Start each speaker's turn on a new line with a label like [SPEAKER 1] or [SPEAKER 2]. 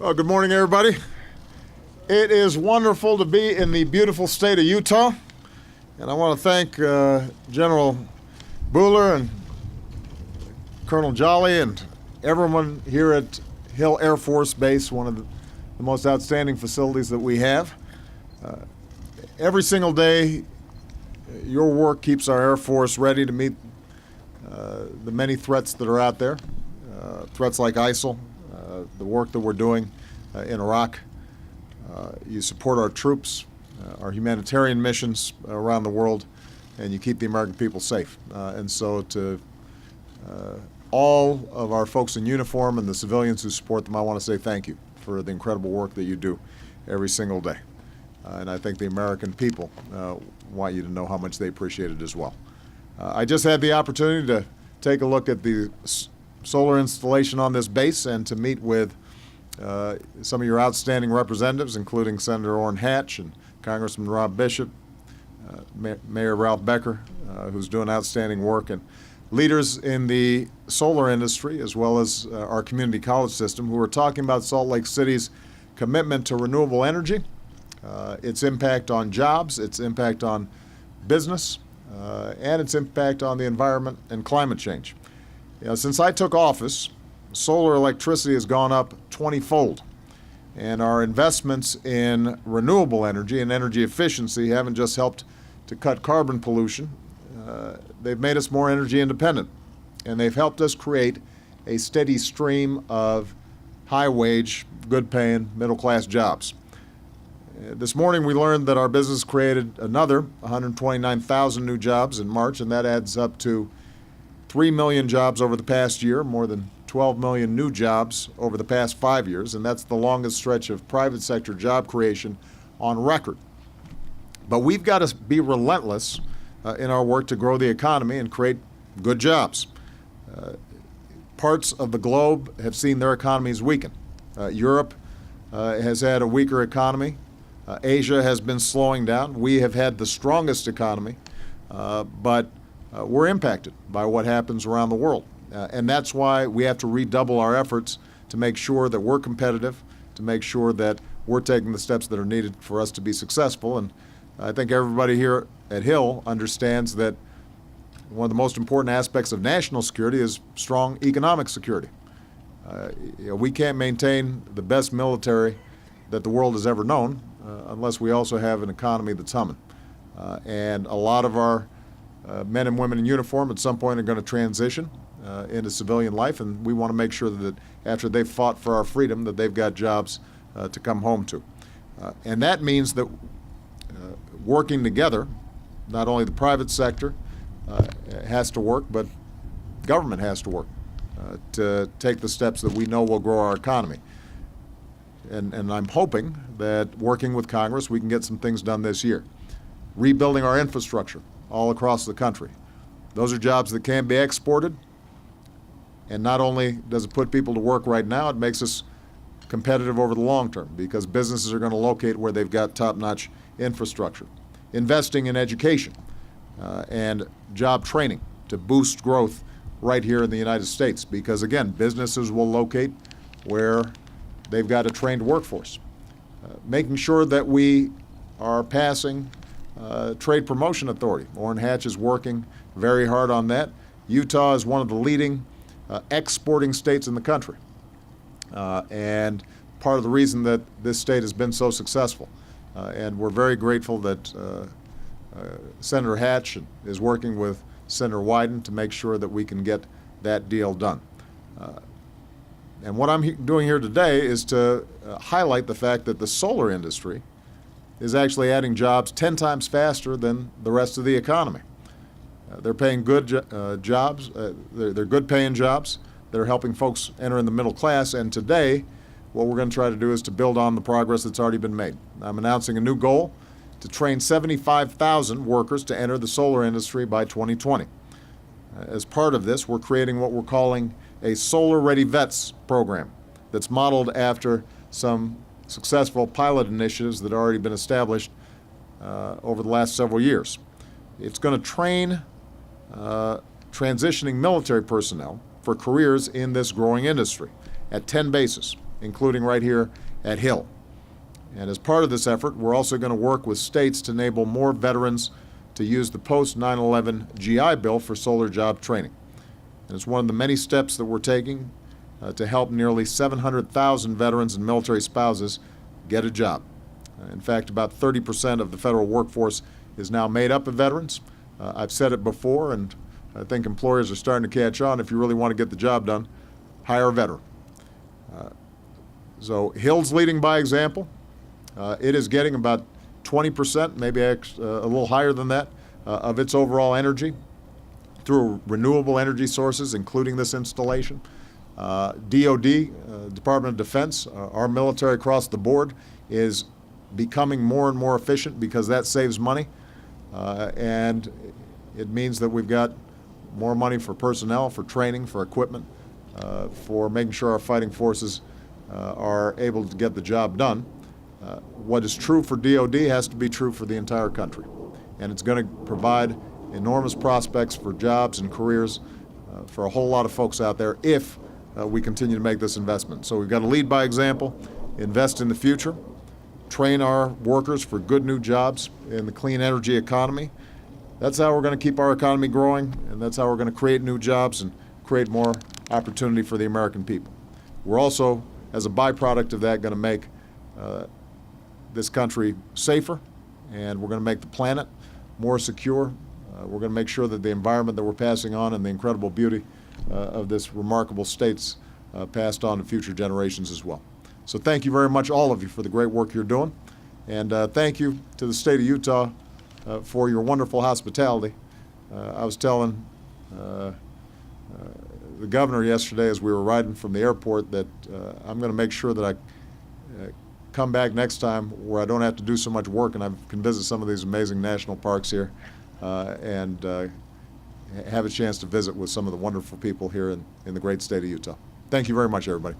[SPEAKER 1] Well, good morning, everybody. It is wonderful to be in the beautiful state of Utah, and I want to thank General Buhler and Colonel Jolly and everyone here at Hill Air Force Base, one of the most outstanding facilities that we have. Every single day, your work keeps our Air Force ready to meet the many threats that are out there, threats like ISIL, the work that we're doing in Iraq. You support our troops, our humanitarian missions around the world, and you keep the American people safe. And so to all of our folks in uniform and the civilians who support them, I want to say thank you for the incredible work that you do every single day. And I think the American people want you to know how much they appreciate it as well. I just had the opportunity to take a look at the solar installation on this base and to meet with some of your outstanding representatives, including Senator Orrin Hatch and Congressman Rob Bishop, Mayor Ralph Becker, who's doing outstanding work, and leaders in the solar industry, as well as our community college system, who are talking about Salt Lake City's commitment to renewable energy, its impact on jobs, its impact on business, and its impact on the environment and climate change. Since I took office, solar electricity has gone up 20-fold, and our investments in renewable energy and energy efficiency haven't just helped to cut carbon pollution. They've made us more energy independent, and they've helped us create a steady stream of high-wage, good-paying, middle-class jobs. This morning we learned that our business created another 129,000 new jobs in March, and that adds up to 3 million jobs over the past year, more than 12 million new jobs over the past 5 years, and that's the longest stretch of private sector job creation on record. But we've got to be relentless in our work to grow the economy and create good jobs. Parts of the globe have seen their economies weaken. Europe has had a weaker economy. Asia has been slowing down. We have had the strongest economy, but we're impacted by what happens around the world. And that's why we have to redouble our efforts to make sure that we're competitive, to make sure that we're taking the steps that are needed for us to be successful. And I think everybody here at Hill understands that one of the most important aspects of national security is strong economic security. We can't maintain the best military that the world has ever known unless we also have an economy that's humming. And a lot of our men and women in uniform at some point are going to transition into civilian life, and we want to make sure that after they've fought for our freedom that they've got jobs to come home to. And that means that working together, not only the private sector has to work, but government has to work to take the steps that we know will grow our economy. And I'm hoping that working with Congress, we can get some things done this year. Rebuilding our infrastructure all across the country. Those are jobs that can be exported. And not only does it put people to work right now, it makes us competitive over the long term because businesses are going to locate where they've got top-notch infrastructure. Investing in education and job training to boost growth right here in the United States because, again, businesses will locate where they've got a trained workforce. Making sure that we are passing trade promotion authority. Orrin Hatch is working very hard on that. Utah is one of the leading exporting states in the country. And part of the reason that this state has been so successful. And we're very grateful that Senator Hatch is working with Senator Wyden to make sure that we can get that deal done. And what I'm doing here today is to highlight the fact that the solar industry is actually adding jobs 10 times faster than the rest of the economy. They're paying good jobs. They're good-paying jobs. They're helping folks enter in the middle class. And today, what we're going to try to do is to build on the progress that's already been made. I'm announcing a new goal to train 75,000 workers to enter the solar industry by 2020. As part of this, we're creating what we're calling a Solar Ready Vets program that's modeled after some successful pilot initiatives that have already been established over the last several years. It's going to train transitioning military personnel for careers in this growing industry at 10 bases. including right here at Hill. And as part of this effort, we're also going to work with states to enable more veterans to use the post-9/11 GI Bill for solar job training. And it's one of the many steps that we're taking to help nearly 700,000 veterans and military spouses get a job. In fact, about 30% of the federal workforce is now made up of veterans. I've said it before, and I think employers are starting to catch on. If you really want to get the job done, hire a veteran. So Hill's leading by example. It is getting about 20%, maybe a little higher than that, of its overall energy through renewable energy sources, including this installation. DOD, Department of Defense, our military across the board is becoming more and more efficient because that saves money, and it means that we've got more money for personnel, for training, for equipment, for making sure our fighting forces are able to get the job done. What is true for DOD has to be true for the entire country, and it's going to provide enormous prospects for jobs and careers for a whole lot of folks out there if we continue to make this investment. So we've got to lead by example, invest in the future, train our workers for good new jobs in the clean energy economy. That's how we're going to keep our economy growing, and that's how we're going to create new jobs and create more opportunity for the American people. We're also, as a byproduct of that, going to make this country safer, and we're going to make the planet more secure. We're going to make sure that the environment that we're passing on and the incredible beauty of this remarkable state's passed on to future generations as well. So thank you very much, all of you, for the great work you're doing. And thank you to the state of Utah for your wonderful hospitality. I was telling the governor yesterday as we were riding from the airport that I'm going to make sure that I come back next time where I don't have to do so much work and I can visit some of these amazing national parks here and have a chance to visit with some of the wonderful people here in the great state of Utah. Thank you very much, everybody.